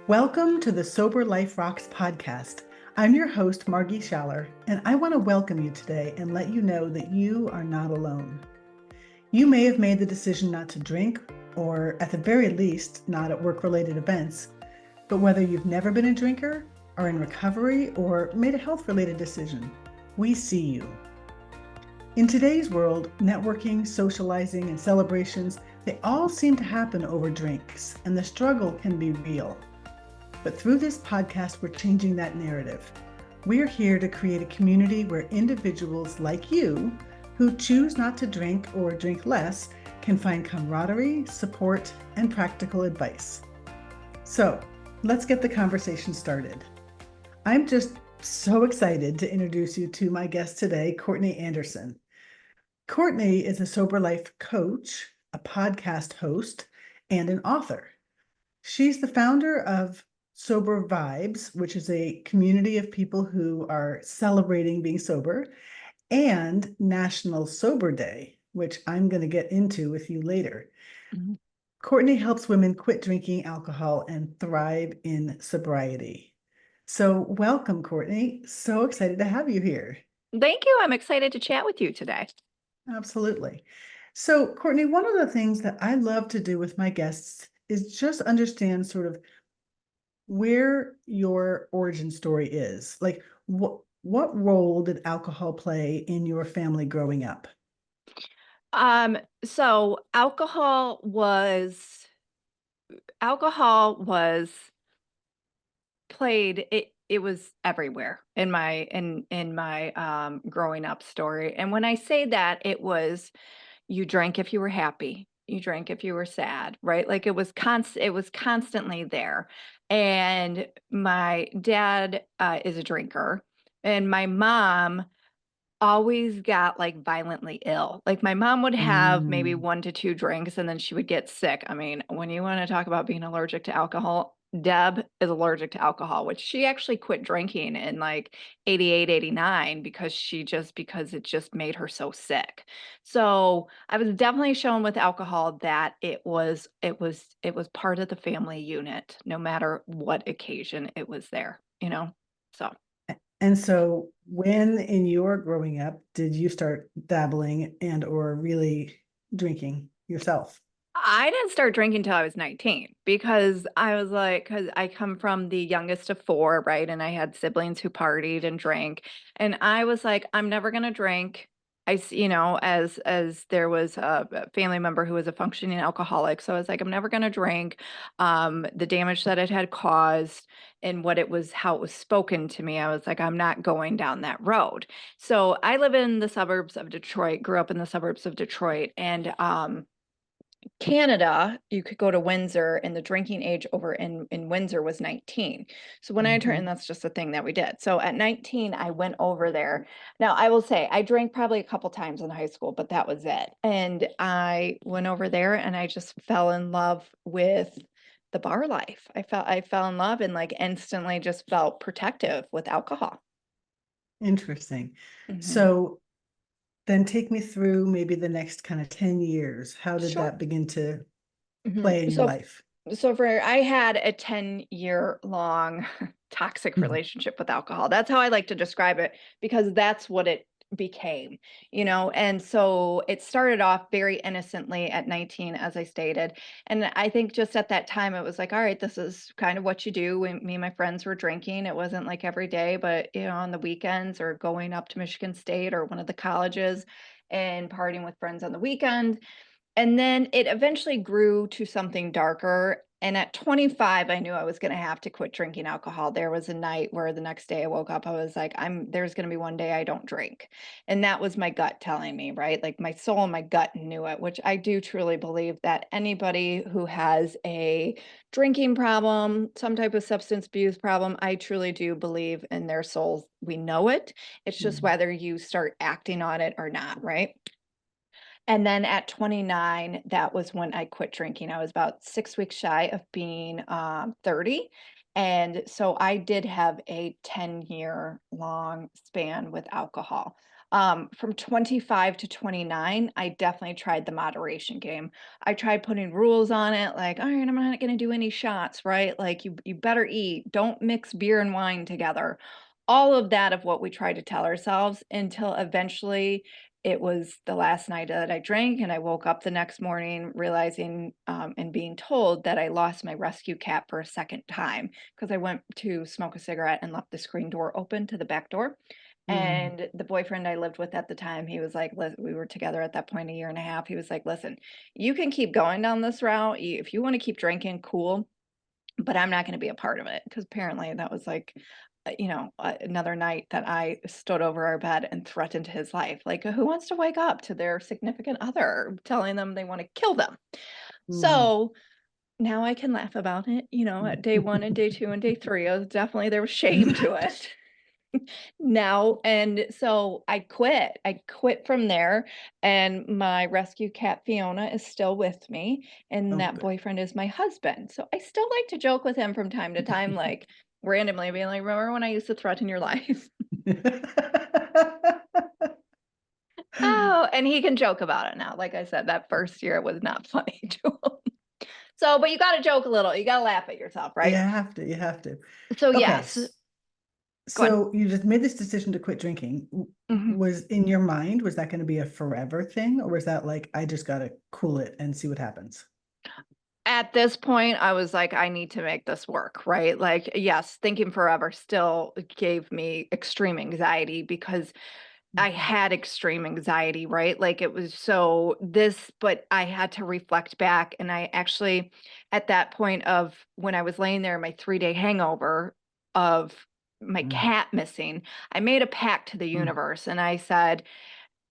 Welcome to the Sober Life Rocks podcast. I'm your host, Margie Schaller, and I want to welcome you today and let you know that you are not alone. You may have made the decision not to drink, or at the very least, not at work-related events, but whether you've never been a drinker, are in recovery, or made a health-related decision, we see you. In today's world, networking, socializing, and celebrations, they all seem to happen over drinks, and the struggle can be real. But through this podcast, we're changing that narrative. We're here to create a community where individuals like you, who choose not to drink or drink less, can find camaraderie, support, and practical advice. So let's get the conversation started. I'm just so excited to introduce you to my guest today, Courtney Andersen. Courtney is a sober life coach, a podcast host, and an author. She's the founder of Sober Vibes, which is a community of people who are celebrating being sober, and National Sober Day, which I'm going to get into with you later. Mm-hmm. Courtney helps women quit drinking alcohol and thrive in sobriety. So welcome, Courtney. So excited to have you here. Thank you. I'm excited to chat with you today. Absolutely. So, Courtney, one of the things that I love to do with my guests is just understand sort of where your origin story is. Like, what role did alcohol play in your family growing up? So alcohol was played, it was everywhere in my growing up story. And when I say that, it was, you drank if you were happy, you drank if you were sad, right? Like it was constantly there. And my dad is a drinker, and my mom always got like violently ill. Like my mom would have maybe 1 to 2 drinks and then she would get sick. I mean, when you want to talk about being allergic to alcohol, Deb is allergic to alcohol, which she actually quit drinking in like 88, 89 because it just made her so sick. So I was definitely shown with alcohol that it was part of the family unit, no matter what occasion it was there, so. And so when in your growing up did you start dabbling and or really drinking yourself? I didn't start drinking till I was 19 because I come from the youngest of 4, right? And I had siblings who partied and drank. And I was like, I'm never gonna drink. As there was a family member who was a functioning alcoholic. So I was like, I'm never gonna drink. The damage that it had caused and how it was spoken to me, I was like, I'm not going down that road. So I live in the suburbs of Detroit, grew up in the suburbs of Detroit, and Canada, you could go to Windsor, and the drinking age over in Windsor was 19. So when I turned, and that's just a thing that we did. So at 19, I went over there. Now, I will say I drank probably a couple times in high school, but that was it. And I went over there and I just fell in love with the bar life. I fell in love and like instantly just felt protective with alcohol. Interesting. So then take me through maybe the next kind of 10 years. How did that begin to play in your life? So I had a 10-year long toxic relationship with alcohol. That's how I like to describe it because that's what it became, and so it started off very innocently at 19, as I stated. And I think just at that time, it was like, all right, this is kind of what you do. Me and my friends were drinking. It wasn't like every day, but, on the weekends or going up to Michigan State or one of the colleges and partying with friends on the weekend. And then it eventually grew to something darker. And at 25, I knew I was going to have to quit drinking alcohol. There was a night where the next day I woke up, I was like, there's going to be one day I don't drink. And that was my gut telling me, right? Like my soul and my gut knew it, which I do truly believe that anybody who has a drinking problem, some type of substance abuse problem, I truly do believe in their souls. We know it. It's just whether you start acting on it or not, right? And then at 29, that was when I quit drinking. I was about 6 weeks shy of being 30. And so I did have a 10-year long span with alcohol. From 25 to 29, I definitely tried the moderation game. I tried putting rules on it, like, all right, I'm not going to do any shots, right? Like, you better eat, don't mix beer and wine together. All of that of what we tried to tell ourselves until eventually it was the last night that I drank, and I woke up the next morning realizing and being told that I lost my rescue cat for a second time because I went to smoke a cigarette and left the screen door open to the back door. Mm, And the boyfriend I lived with at the time, he was like, we were together at that point a year and a half. He was like, listen, you can keep going down this route. If you want to keep drinking, cool, but I'm not going to be a part of it. Because apparently that was like, another night that I stood over our bed and threatened his life. Like, who wants to wake up to their significant other telling them they want to kill them? mm. So now I can laugh about it. At day one and day two and day three, there was shame to it. Now, and so I quit from there, and my rescue cat Fiona is still with me, and Oh, that good. boyfriend is my husband. So I still like to joke with him from time to time, like randomly being like, remember when I used to threaten your life? Oh, and he can joke about it now. Like I said, that first year it was not funny to him. So, but you got to joke a little. You got to laugh at yourself, You right? have to, you have to. So Okay, yes, go on. so you just made this decision to quit drinking. Was in your mind, was that going to be a forever thing, or was that like, I just got to cool it and see what happens? At this point, I was like, I need to make this work, right? Like, yes, thinking forever still gave me extreme anxiety because I Mhm. had extreme anxiety, right? Like it was so this, but I had to reflect back. And I actually, at that point of when I was laying there, in my 3-day hangover of my Mm, cat missing, I made a pact to the mm, universe and I said,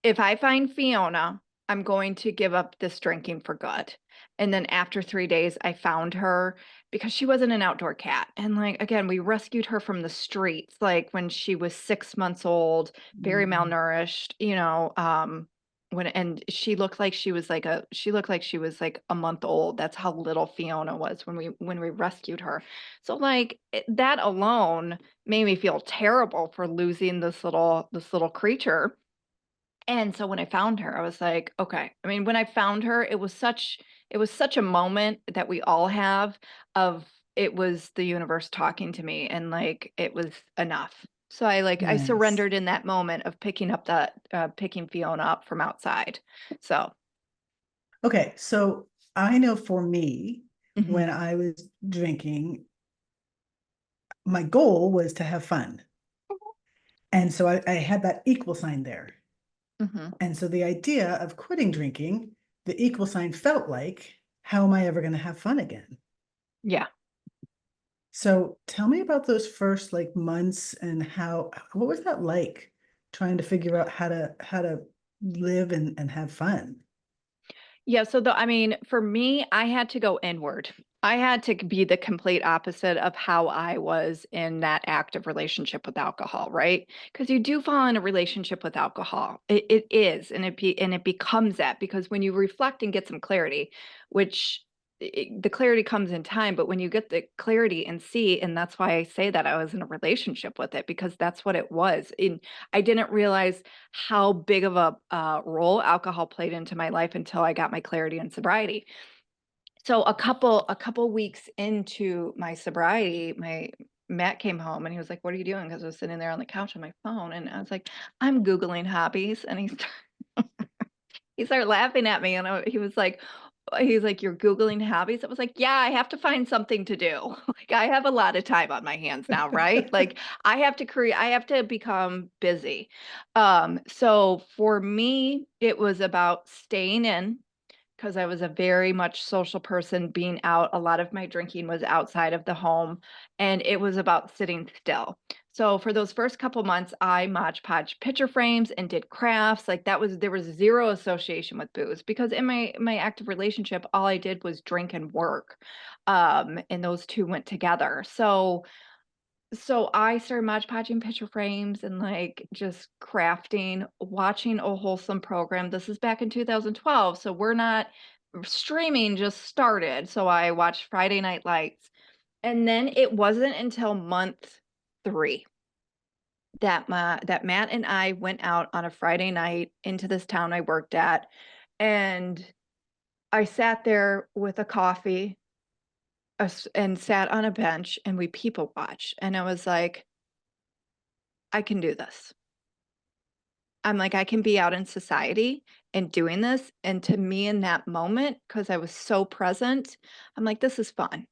if I find Fiona, I'm going to give up this drinking for good. And then after 3 days, I found her because she wasn't an outdoor cat. And like, again, we rescued her from the streets, like when she was 6 months old, very mm. malnourished, and she looked like she was like a month old. That's how little Fiona was when we rescued her. So like that alone made me feel terrible for losing this little creature. And so when I found her, I was like, okay. I mean, when I found her, it was such a moment that we all have of it was the universe talking to me and like it was enough. So I Nice. surrendered in that moment of picking Fiona up from outside. So, Okay, so I know for me, mhm, when I was drinking, my goal was to have fun. And so I had that equal sign there. mhm. And so the idea of quitting drinking, the equal sign felt like, how am I ever going to have fun again? Yeah. So tell me about those first like months and what was that like trying to figure out how to live and have fun? Yeah, so I mean, for me, I had to go inward. I had to be the complete opposite of how I was in that active relationship with alcohol, right? Because you do fall in a relationship with alcohol. It is, and it becomes that because when you reflect and get some clarity, which the clarity comes in time, but when you get the clarity and see, and that's why I say that I was in a relationship with it because that's what it was. And I didn't realize how big of a role alcohol played into my life until I got my clarity and sobriety. So a couple weeks into my sobriety, my Matt came home and he was like, "What are you doing?" Because I was sitting there on the couch on my phone, and I was like, "I'm googling hobbies," and he started laughing at me, and he's like, "You're googling hobbies?" I was like, "Yeah, I have to find something to do. Like, I have a lot of time on my hands now, right? Like, I have to become busy." So for me, it was about staying in because I was a very much social person, being out. A lot of my drinking was outside of the home, and it was about sitting still. So for those first couple months, I Mod Podge picture frames and did crafts. Like there was zero association with booze because in my active relationship, all I did was drink and work, and those two went together. So I started Mod Podging picture frames and like just crafting, watching a wholesome program. This is back in 2012, so we're not streaming just started. So I watched Friday Night Lights. And then it wasn't until month 3 that Matt and I went out on a Friday night into this town I worked at, and I sat there with a coffee and sat on a bench and we people watched. And I was like, I can do this. I'm like, I can be out in society and doing this. And to me in that moment, because I was so present, I'm like, this is fun.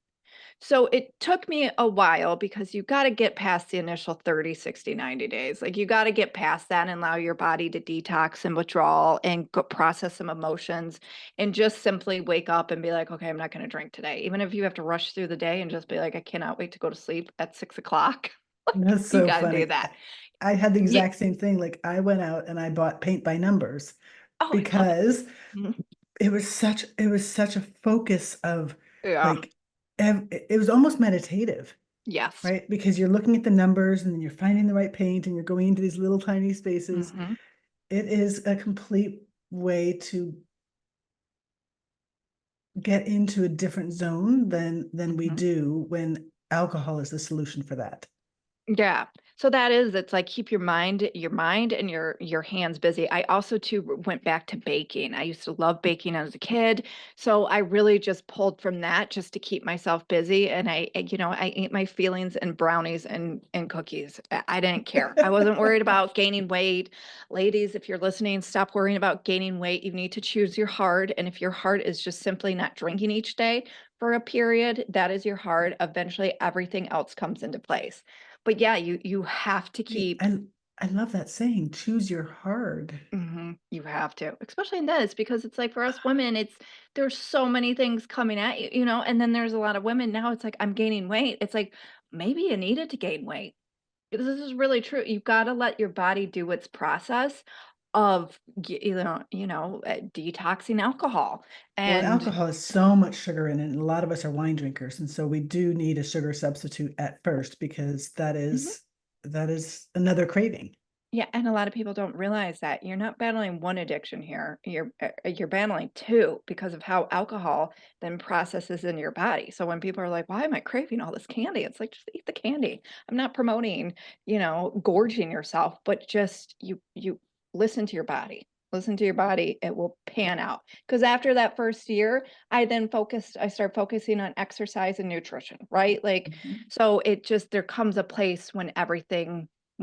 So it took me a while because you got to get past the initial 30, 60, 90 days. Like you got to get past that and allow your body to detox and withdrawal and process some emotions and just simply wake up and be like, okay, I'm not going to drink today. Even if you have to rush through the day and just be like, I cannot wait to go to sleep at 6 o'clock. Like That's you so got to do funny. that. I had the Yeah. exact same thing. Like I went out and I bought paint by numbers Oh, I love it. because Mhm. it was such a focus of Yeah. like it was almost meditative, Yes. right? Because you're looking at the numbers and then you're finding the right paint and you're going into these little tiny spaces. Hmm. It is a complete way to get into a different zone than we Hmm. do when alcohol is the solution for that. Yeah. So that is, it's like keep your mind and your hands busy. I also too went back to baking. I used to love baking as a kid. So I really just pulled from that just to keep myself busy. And I ate my feelings and brownies and cookies. I didn't care. I wasn't worried about gaining weight. Ladies, if you're listening, stop worrying about gaining weight. You need to choose your heart. And if your heart is just simply not drinking each day for a period, that is your heart. Eventually everything else comes into place. But yeah, you have to Wait, keep. I love that saying, choose your hard. You have to, especially in this, because it's like for us women, there's so many things coming at you, and then there's a lot of women now. It's like I'm gaining weight. It's like maybe you needed to gain weight. This is really true. You've got to let your body do its process of detoxing alcohol. Well, And alcohol has so much sugar in it, and a lot of us are wine drinkers, and so we do need a sugar substitute at first because that Mhm. is that is another craving. Yeah, and a lot of people don't realize that you're not battling one addiction here. You're battling two because of how alcohol then processes in your body. So when people are like, "Why am I craving all this candy?" It's like just eat the candy. I'm not promoting, gorging yourself, but just you listen to your body. Listen to your body. It will pan out. Because after that first year, I start focusing on exercise and nutrition, right? Like, Mhm. so there comes a place when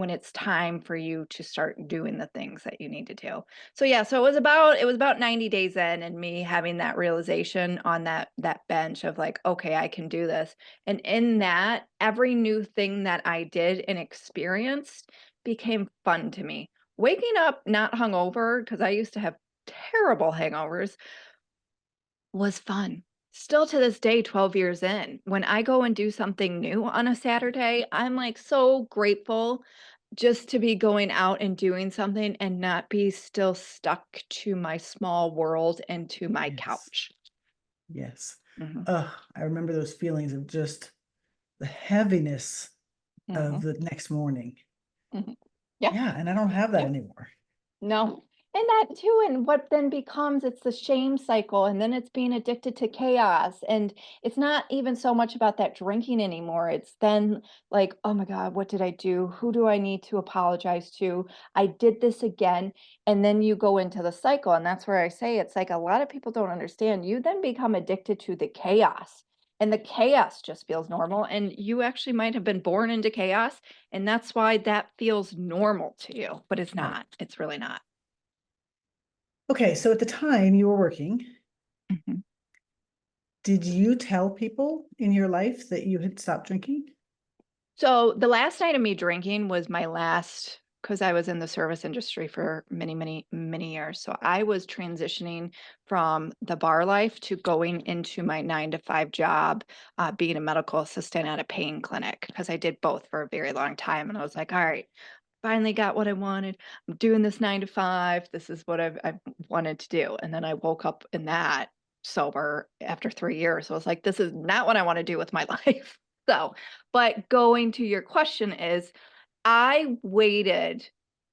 it's time for you to start doing the things that you need to do. So yeah, so it was about 90 days in and me having that realization on that bench of like, okay, I can do this. And in that, every new thing that I did and experienced became fun to me. Waking up not hungover, because I used to have terrible hangovers, was fun. Still to this day, 12 years in, when I go and do something new on a Saturday, I'm like so grateful just to be going out and doing something and not be still stuck to my small world and to my Yes, couch. yes. Mhm, I remember those feelings of just the heaviness of mhm, the next morning. mhm. Yeah, Yeah, and I don't have that yeah. anymore. No. And that too, and what then becomes it's the shame cycle, and then it's being addicted to chaos. And it's not even so much about that drinking anymore. It's then like, oh my God, what did I do? Who do I need to apologize to? I did this again. And then you go into the cycle. And that's where I say it's like a lot of people don't understand. You then become addicted to the chaos. And the chaos just feels normal. And you actually might have been born into chaos. And that's why that feels normal to you, but it's Right. not. It's really not. Okay, so at the time you were working, Mhm. did you tell people in your life that you had stopped drinking? So the last night of me drinking was my last because I was in the service industry for many, many, many years. So I was transitioning from the bar life to going into my 9 to 5 job, being a medical assistant at a pain clinic because I did both for a very long time. And I was like, all right, finally got what I wanted. I'm doing this 9 to 5. This is what I've wanted to do. And then I woke up in that sober after 3 years. So I was like, this is not what I want to do with my life. So, but going to your question is, I waited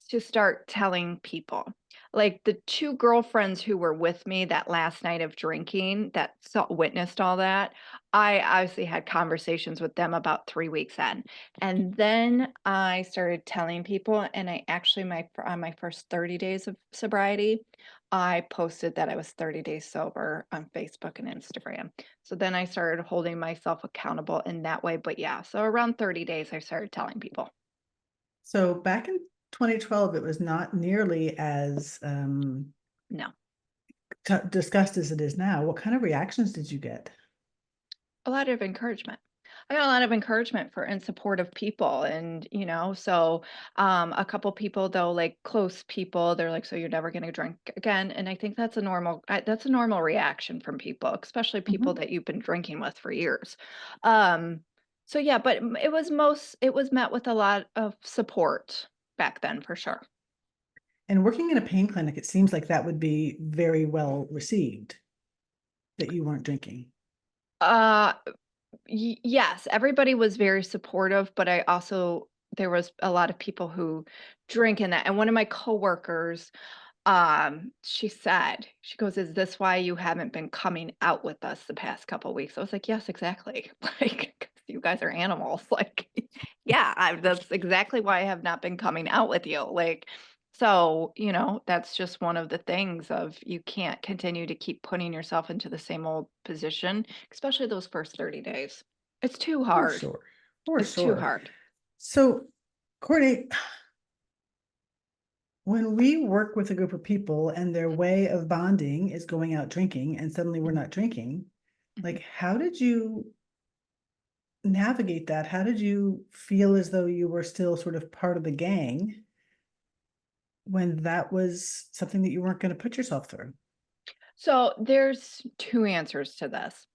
to start telling people. like the two girlfriends who were with me that last night of drinking that witnessed all that, I obviously had conversations with them about 3 weeks in. And then I started telling people, and I actually, on my first 30 days of sobriety, I posted that I was 30 days sober on Facebook and Instagram. So then I started holding myself accountable in that way. But yeah, so around 30 days, I started telling people. So back in 2012, it was not nearly as No. discussed as it is now. What kind of reactions did you get? A lot of encouragement. I got a lot of encouragement for and support of people and, so, a couple people though, like close people, they're like, "So you're never gonna drink again?" And I think that's a normal reaction from people, especially people Mhm. that you've been drinking with for years. Um, so yeah, but it was met with a lot of support back then for sure. And working in a pain clinic, it seems like that would be very well received that you weren't drinking. Uh yes, everybody was very supportive, but I also there was a lot of people who drink in that. And one of my coworkers, she goes, "Is this why you haven't been coming out with us the past couple weeks?" I was like, "Yes, exactly." Like, 'cause you guys are animals. Like, yeah, that's exactly why I have not been coming out with you. Like, so, that's just one of the things of you can't continue to keep putting yourself into the same old position, especially those first 30 days. It's too For hard. sure. For It's too sure. hard. So, Courtney, when we work with a group of people and their way of bonding is going out drinking and suddenly we're Mhm, not drinking, mhm. like how did you navigate that? How did you feel as though you were still sort of part of the gang when that was something that you weren't going to put yourself through? So there's two answers to this.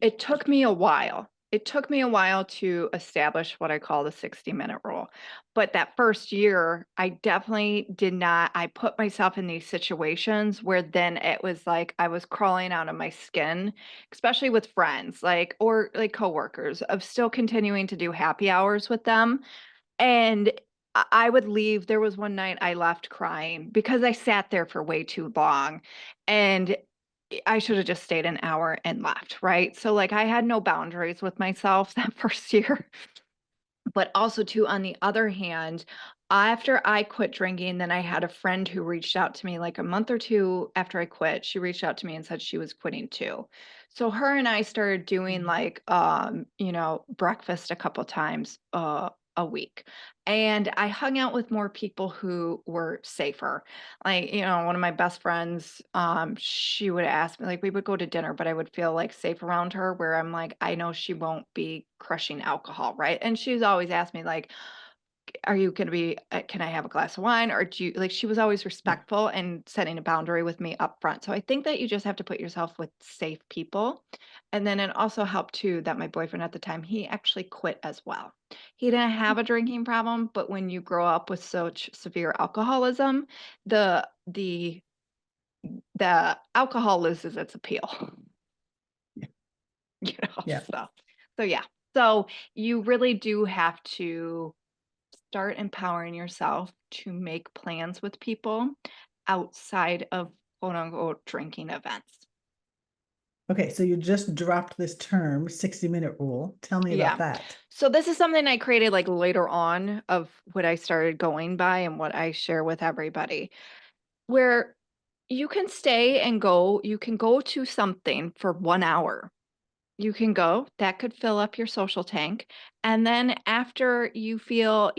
It took me a while. It took me a while to establish what I call the 60-minute rule. But that first year, I definitely did not. I put myself in these situations where then it was like I was crawling out of my skin, especially with friends, like, or like coworkers, of still continuing to do happy hours with them. And I would leave. There was one night I left crying because I sat there for way too long. And I should have just stayed an hour and left, right? So, like, I had no boundaries with myself that first year. But also too, on the other hand, after I quit drinking, then I had a friend who reached out to me like a month or 2 after I quit. She reached out to me and said she was quitting too. So her and I started doing Mm. like, breakfast a couple times a week. And I hung out with more people who were safer. Like, one of my best friends, she would ask me, like, we would go to dinner, but I would feel like safe around her where I'm like, I know she won't be crushing alcohol, right? And she's always asked me, like, are you going to be, can I have a glass of wine? Or do you, like, she was always Yeah. respectful and setting a boundary with me up front. So I think that you just have to put yourself with safe people. And then it also helped too that my boyfriend at the time, he actually quit as well. He didn't have a drinking problem, but when you grow up with such severe alcoholism, the the alcohol loses its appeal. Yeah. Yeah. So yeah. So you really do have to start empowering yourself to make plans with people outside of quote unquote drinking events. Okay, so you just dropped this term, 60-minute rule. Tell me about Yeah. that. So this is something I created like later on of what I started going by and what I share with everybody, where you can go to something for 1 hour. You can go, that could fill up your social tank, and then after you feel,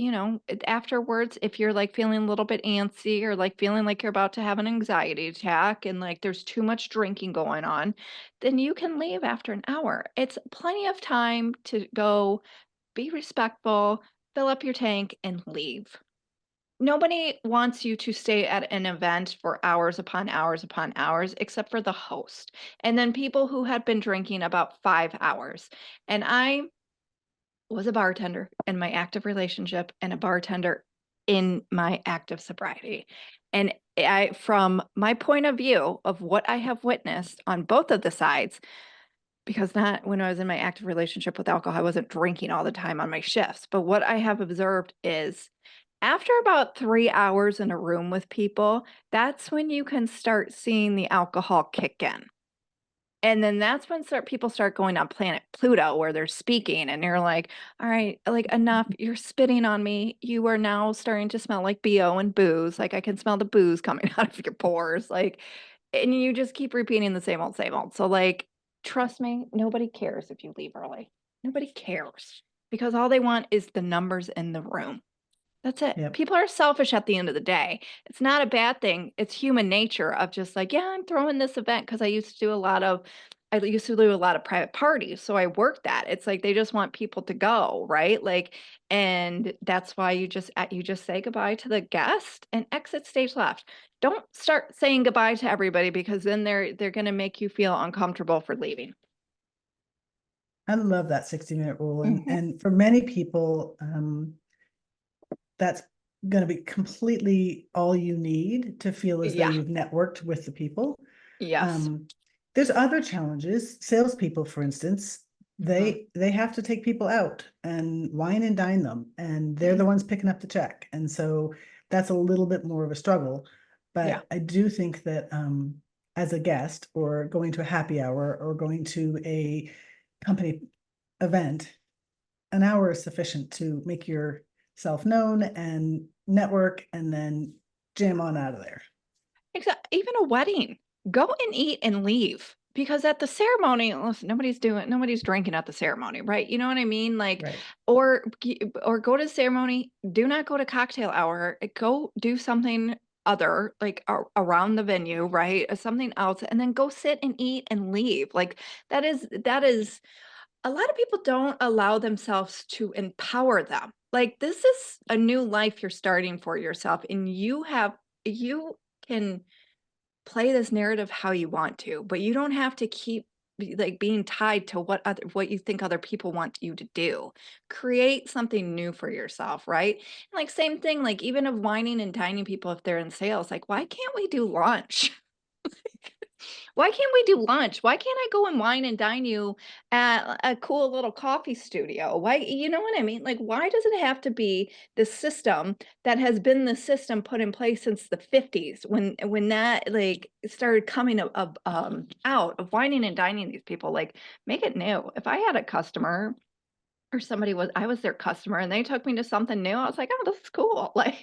afterwards, if you're, like, feeling a little bit antsy or, like, feeling like you're about to have an anxiety attack and, like, there's too much drinking going on, then you can leave after an hour. It's plenty of time to go, be respectful, fill up your tank, and leave. Nobody wants you to stay at an event for hours upon hours upon hours except for the host. And then people who had been drinking about 5 hours. And I was a bartender in my active relationship and a bartender in my active sobriety. And I from my point of view of what I have witnessed on both of the sides, because not when I was in my active relationship with alcohol, I wasn't drinking all the time on my shifts. But what I have observed is After about 3 hours in a room with people, that's when you can start seeing the alcohol kick in. And then that's when people start going on planet Pluto where they're speaking and you're like, all right, like enough, you're spitting on me. You are now starting to smell like BO and booze. Like I can smell the booze coming out of your pores. Like, and you just keep repeating the same old, same old. So like, trust me, nobody cares if you leave early. Nobody cares because all they want is the numbers in the room. That's it. Yep. People are selfish at the end of the day. It's not a bad thing. It's human nature of just like, yeah, I'm throwing this event because I used to do a lot of private parties. So I worked that. It's like they just want people to go, right? Like, and that's why you just say goodbye to the guest and exit stage left. Don't start saying goodbye to everybody because then they're gonna make you feel uncomfortable for leaving. I love that 60-minute rule. Mhm. And for many people, that's going to be completely all you need to feel as though Yeah. you've networked with the people. Yes. Um, there's other challenges. Salespeople, for instance, Mhm. they have to take people out and wine and dine them, and they're the Mhm. ones picking up the check. And so that's a little bit more of a struggle. Yeah. But I do think that as a guest or going to a happy hour or going to a company event, an hour is sufficient to make yourself known and network and then jam on out of there. Even a wedding, go and eat and leave because at the ceremony, listen, nobody's drinking at the ceremony, right? You know what I mean? Like, Right. or go to the ceremony. Do not go to cocktail hour. Go do something other, like around the venue, right? Something else, and then go sit and eat and leave. Like that is a lot of people don't allow themselves to empower them. Like this is a new life you're starting for yourself, and you can play this narrative how you want to, but you don't have to keep like being tied to what you think other people want you to do. Create something new for yourself, right? And like same thing, like even of whining and dining people if they're in sales, like why can't we do lunch? Why can't we do lunch? Why can't I go and wine and dine you at a cool little coffee studio? Why, you know what I mean? Like, why does it have to be the system that has been the system put in place since the 50s when that like started coming out of whining and dining these people? Like, make it new. If I had a customer or I was their customer and they took me to something new, I was like, oh, this is cool. Like,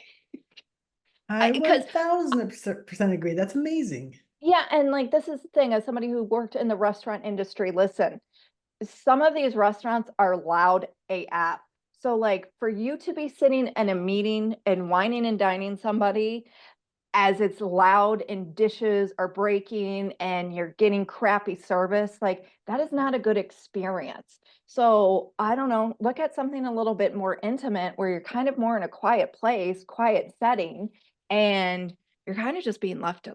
I because 1000% agree. That's amazing. yeah, and like this is the thing, as somebody who worked in the restaurant industry, listen, some of these restaurants are loud AF. So like for you to be sitting in a meeting and whining and dining somebody as it's loud and dishes are breaking and you're getting crappy service, like that is not a good experience. So I don't know, look at something a little bit more intimate where you're kind of more in a quiet place, quiet setting, and you're kind of just being left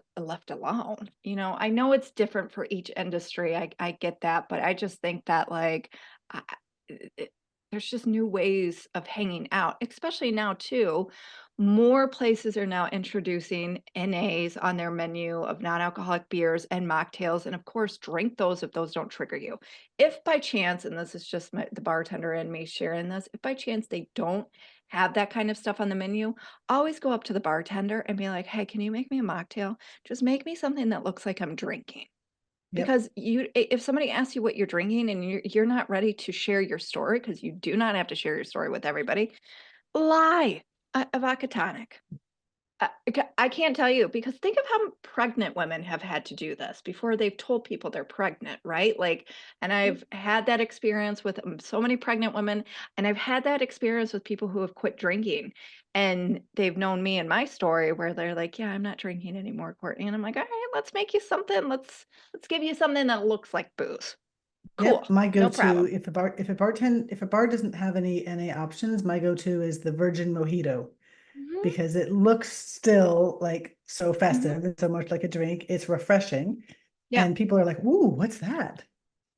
alone. You know, I know it's different for each industry. I get that, but I just think that like I, it, there's just new ways of hanging out, especially now too. More places are now introducing NAs on their menu of non-alcoholic beers and mocktails, and of course, drink those if those don't trigger you. If by chance, and this is just the bartender and me sharing this, if by chance they don't have that kind of stuff on the menu, always go up to the bartender and be like, "Hey, can you make me a mocktail? Just make me something that looks like I'm drinking." Yep. Because if somebody asks you what you're drinking and you're not ready to share your story, because you do not have to share your story with everybody, lie. A vodka tonic. I can't tell you because think of how pregnant women have had to do this before they've told people they're pregnant, right? Like, and I've had that experience with so many pregnant women, and I've had that experience with people who have quit drinking, and they've known me and my story where they're like, "Yeah, I'm not drinking anymore, Courtney," and I'm like, "All right, let's make you something. Let's give you something that looks like booze. Cool, Yep. My no go-to, problem." if a bar doesn't have any NA options, my go-to is the Virgin Mojito Mhm, because it looks still like so mhm. festive and so much like a drink. It's refreshing. Yeah. And people are like, "Ooh, what's that?"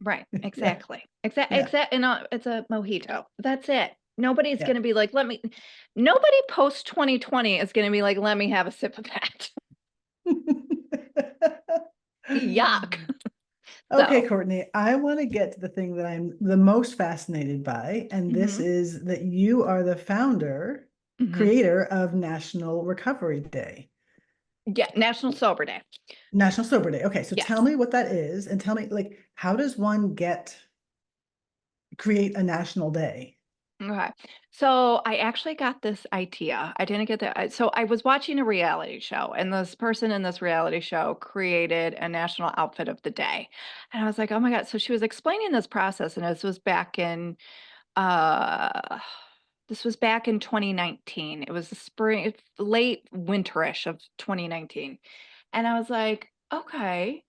Right, Yeah. exactly. Yeah. And it's a mojito. That's it. Nobody's Yeah. gonna be like, nobody post 2020 is gonna be like, let me have a sip of that. Yuck. Okay, So, Courtney, I want to get to the thing that I'm the most fascinated by, and this mhm, is that you are the founder. creator of National Recovery Day. Yeah, National Sober Day. National Sober Day. Okay, so tell Yes. me what that is, and tell me, like, how does one create a national day? Okay. So I actually got this idea. I didn't get that. So I was watching a reality show, and this person in this reality show created a national outfit of the day. And I was like, oh my God. So she was explaining this process, and uh this was back in 2019. It was the spring, late winterish of 2019. And I was like, okay.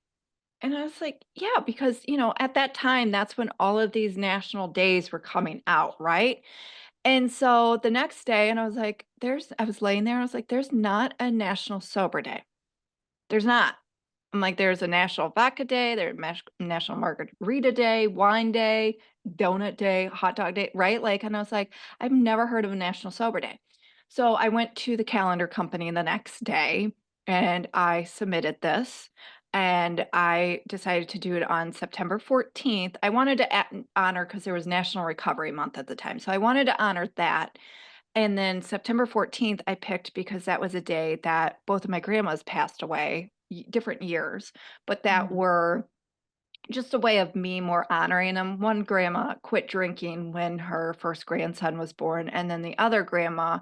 And I was like, yeah, because, at that time, that's when all of these national days were coming out, right? And so the next day, and I was like, I was laying there, and I was like, there's not a national sober day. There's not. I'm like, there's a national vodka day, there's national margarita day, wine day, donut day, hot dog day, right? Like, and I was like, I've never heard of a national sober day. So I went to the calendar company the next day and I submitted this and I decided to do it on September 14th. I wanted to honor because there was National Recovery Month at the time. So I wanted to honor that. And then September 14th, I picked because that was a day that both of my grandmas passed away, different years, but that Mm. were just a way of me more honoring them. One grandma quit drinking when her first grandson was born, and then the other grandma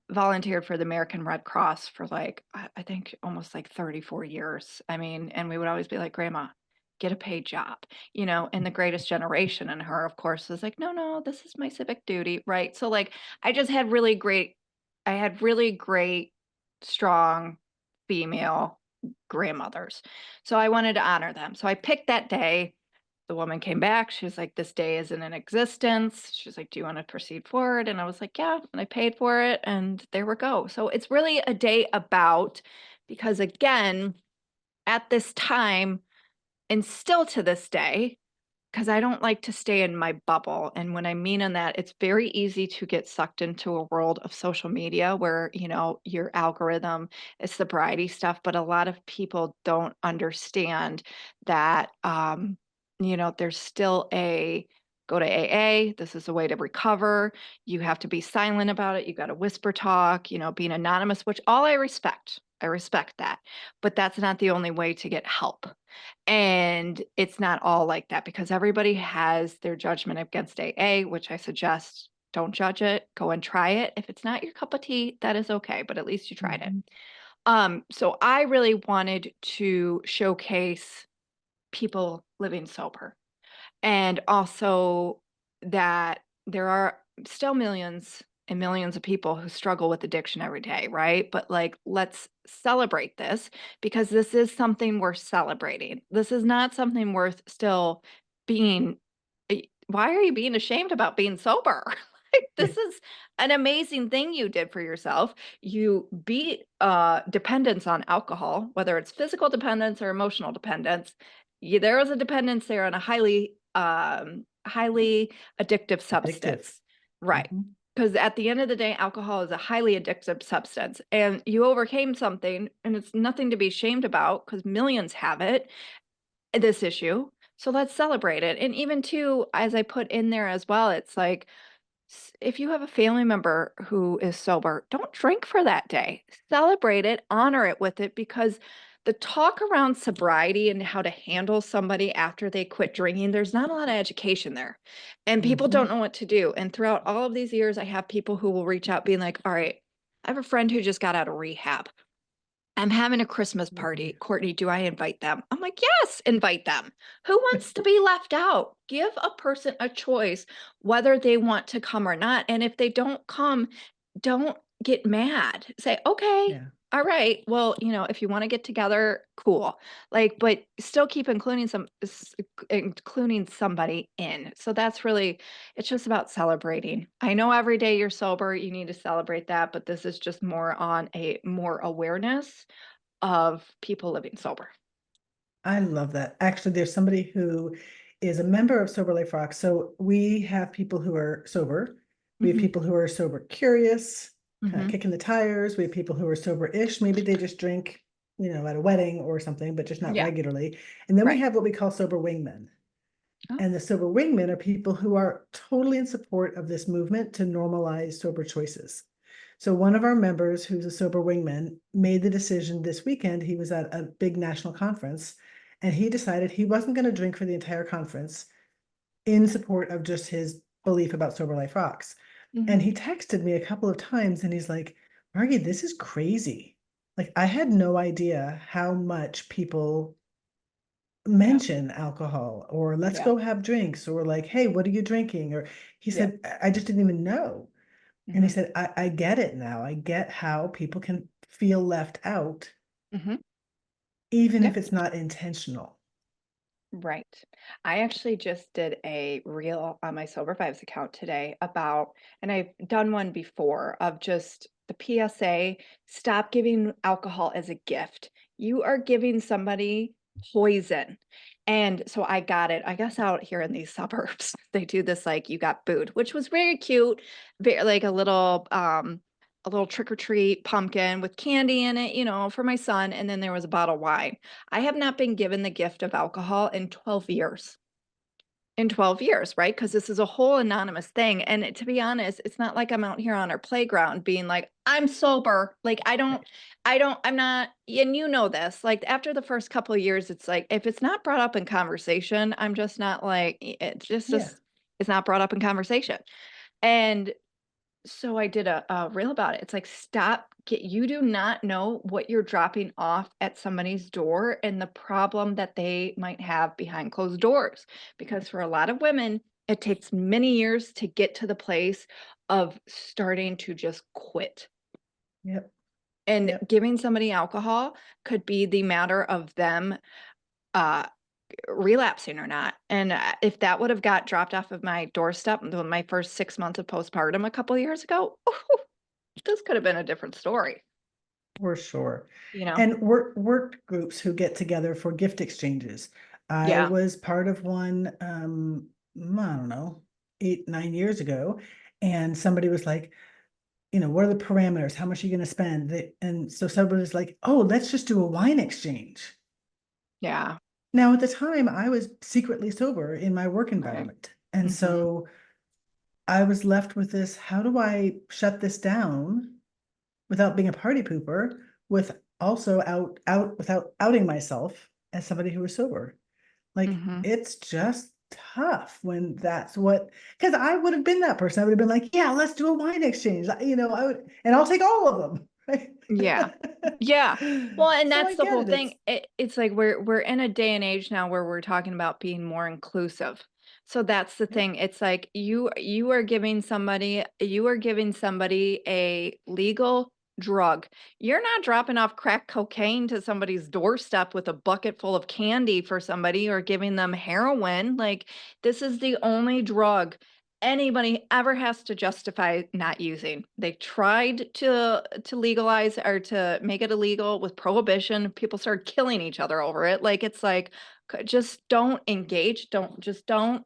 volunteered for the American Red Cross for like, I think almost like 34 years. I mean, and we would always be like, Grandma, get a paid job, and the greatest generation. And her, of course, was like, no, no, this is my civic duty. Right. So, like, I just had I had really great, strong female grandmothers. So I wanted to honor them. So I picked that day. The woman came back. She was like, this day isn't in existence. She was like, do you want to proceed forward? And I was like, yeah. And I paid for it. And there we go. So it's really a day about, because again, at this time, and still to this day, because I don't like to stay in my bubble. And when I mean on that, it's very easy to get sucked into a world of social media where, your algorithm is sobriety stuff, but a lot of people don't understand that, there's still a go to AA. This is a way to recover. You have to be silent about it. You got to whisper talk, being anonymous, which all I respect. I respect that. But that's not the only way to get help. And it's not all like that because everybody has their judgment against AA, which I suggest don't judge it. Go and try it. If it's not your cup of tea, that is okay, but at least you tried it. Mhm. So I really wanted to showcase people living sober and also that there are still millions and millions of people who struggle with addiction every day, right? But like, let's celebrate this because this is something worth celebrating. This is not something worth still being. Why are you being ashamed about being sober? Like, Yeah, this is an amazing thing you did for yourself. You beat dependence on alcohol, whether it's physical dependence or emotional dependence. There was a dependence there on a highly addictive addictive. substance. Right. Mhm. Because at the end of the day, alcohol is a highly addictive substance and you overcame something and it's nothing to be ashamed about because millions have it, this issue. So let's celebrate it. And even too, as I put in there as well, it's like if you have a family member who is sober, don't drink for that day. Celebrate it, honor it with it, because the talk around sobriety and how to handle somebody after they quit drinking, there's not a lot of education there. And people don't Mhm. know what to do. And throughout all of these years, I have people who will reach out being like, all right, I have a friend who just got out of rehab. I'm having a Christmas Mhm. party. Courtney, do I invite them? I'm like, yes, invite them. Who wants to be left out? Give a person a choice whether they want to come or not. And if they don't come, don't get mad. Say, okay, Yeah. all right. Well, if you want to get together, cool. Like, but still keep including somebody in. So that's really, it's just about celebrating. I know every day you're sober, you need to celebrate that, but this is just more on a more awareness of people living sober. I love that. Actually, there's somebody who is a member of Sober Life Rock. So we have people who are sober. We have Mhm, people who are sober curious, kind of mhm. kicking the tires. We have people who are sober-ish. Maybe they just drink, at a wedding or something, but just not Yeah, regularly. And then we right. have what we call sober wingmen. Oh. And the sober wingmen are people who are totally in support of this movement to normalize sober choices. So one of our members, who's a sober wingman, made the decision this weekend. He was at a big national conference, and he decided he wasn't going to drink for the entire conference in support of just his belief about Sober Life Rocks. And Mhm. he texted me a couple of times and he's like, Margie, this is crazy. Like, I had no idea how much people Yeah. mention alcohol or let's Yeah. go have drinks or like, hey, what are you drinking? Or he Yeah. said, I just didn't even know. And he Mhm. said, I get it now. I get how people can feel left out, Mhm. even Yeah. if it's not intentional. Right. I actually just did a reel on my Sober Vibes account today about, and I've done one before of just the PSA, stop giving alcohol as a gift. You are giving somebody poison. And so I got it. I guess out here in these suburbs, they do this like you got booed, which was very cute, very like a little trick or treat pumpkin with candy in it, for my son. And then there was a bottle of wine. I have not been given the gift of alcohol in 12 years. In 12 years, right? Because this is a whole anonymous thing. And to be honest, it's not like I'm out here on our playground being like, I'm sober. Like, I'm not, and you know this, like after the first couple of years, it's like, if it's not brought up in conversation, I'm just not like, Yeah. it's not brought up in conversation. And so I did a reel about it. It's like, you do not know what you're dropping off at somebody's door and the problem that they might have behind closed doors. Because for a lot of women, it takes many years to get to the place of starting to just quit. Yep. And Yep. giving somebody alcohol could be the matter of them uh, relapsing or not. And if that would have got dropped off of my doorstep in my first 6 months of postpartum a couple of years ago, this could have been a different story, For sure. you know? And work groups who get together for gift exchanges. I Yeah. was part of one, I don't know, 8, 9 years ago, and somebody was like, what are the parameters? How much are you gonna spend? And so somebody was like, oh, let's just do a wine exchange. Yeah. Now, at the time, I was secretly sober in my work Right. environment. And Mhm. so I was left with this, how do I shut this down without being a party pooper, with also out without outing myself as somebody who was sober. Like, Mhm. it's just tough when that's what, because I would have been that person. I would have been like, yeah, let's do a wine exchange. I would, and I'll take all of them. Right. Yeah. Yeah. Well, and So I that's the get whole it. thing. It's like we're in a day and age now where we're talking about being more inclusive. So that's the Yep. thing. It's like you are giving somebody a legal drug. You're not dropping off crack cocaine to somebody's doorstep with a bucket full of candy for somebody or giving them heroin. Like, this is the only drug anybody ever has to justify not using. They tried to legalize or to make it illegal with prohibition. People started killing each other over it. Like, it's like, just don't engage, don't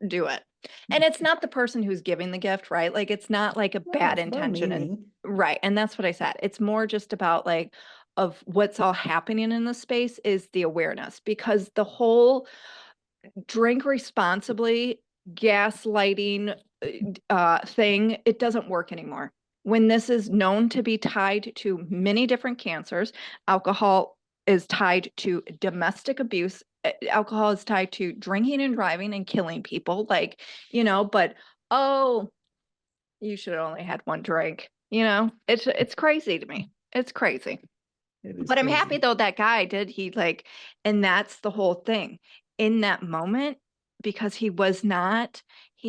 do it. And it's not the person who's giving the gift, right? Like, it's not like a No, bad it's well intention, and meaning. right. And that's what I said. It's more just about like of what's all happening in the space is the awareness, because the whole drink responsibly, gaslighting thing, it doesn't work anymore. When this is known to be tied to many different cancers, alcohol is tied to domestic abuse. Alcohol is tied to drinking and driving and killing people. Like, but oh, you should have only had one drink. It's crazy to me. It's crazy. It is But I'm happy crazy. though that guy did he like, and that's the whole thing in that moment, because he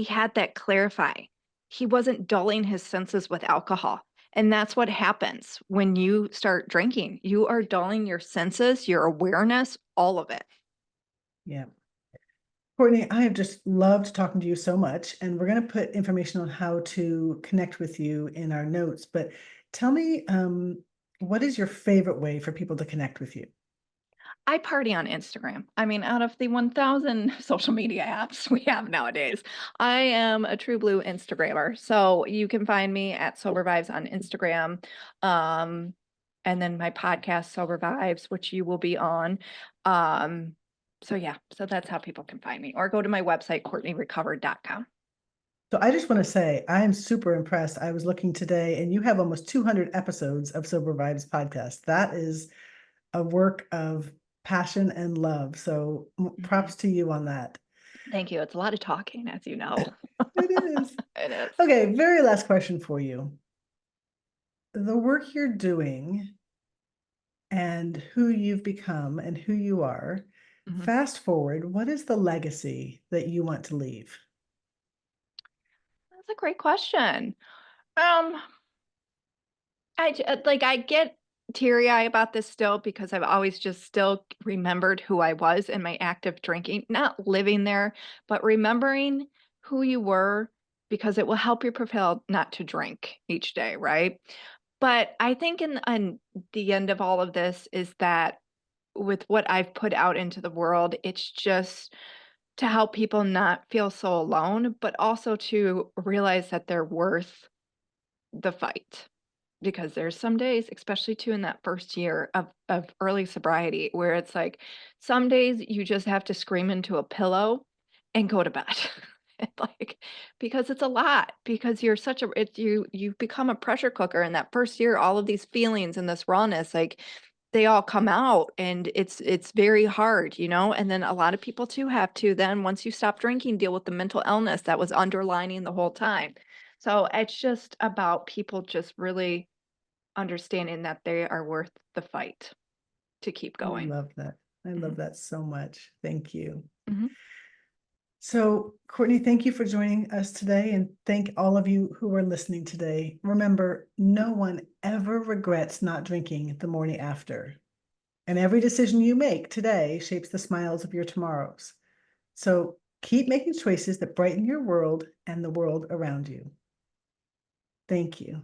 had that clarify. He wasn't dulling his senses with alcohol. And that's what happens when you start drinking. You are dulling your senses, your awareness, all of it. Yeah. Courtney, I have just loved talking to you so much, and we're going to put information on how to connect with you in our notes. But tell me, what is your favorite way for people to connect with you? I party on Instagram. I mean, out of the 1,000 social media apps we have nowadays, I am a true blue Instagrammer. So you can find me at Sober Vibes on Instagram. Um, and then my podcast, Sober Vibes, which you will be on. Um, So yeah, so that's how people can find me, or go to my website, courtneyrecovered.com. So I just want to say, I am super impressed. I was looking today and you have almost 200 episodes of Sober Vibes podcast. That is a work of passion and love. So props to you on that. Thank you. It's a lot of talking, as you know. It is. It is. Okay, very last question for you. The work you're doing and who you've become and who you are, Mhm. fast forward, what is the legacy that you want to leave? That's a great question. Um, I get teary-eyed about this still because I've always just still remembered who I was in my active drinking, not living there, but remembering who you were because it will help you propel not to drink each day, right? But I think in the end of all of this is that with what I've put out into the world, it's just to help people not feel so alone, but also to realize that they're worth the fight. Because there's some days, especially too in that first year of early sobriety, where it's like some days you just have to scream into a pillow and go to bed. Like, because it's a lot, because you're such a you've become a pressure cooker in that first year, all of these feelings and this rawness, like they all come out and it's very hard, you know? And then a lot of people too have to then once you stop drinking, deal with the mental illness that was underlining the whole time. So it's just about people just really understanding that they are worth the fight to keep I going. love that. I love Mhm, that so much. Thank you. mhm. So, Courtney, thank you for joining us today, and thank all of you who are listening today. Remember, no one ever regrets not drinking the morning after, and every decision you make today shapes the smiles of your tomorrows. So, keep making choices that brighten your world and the world around you. Thank you.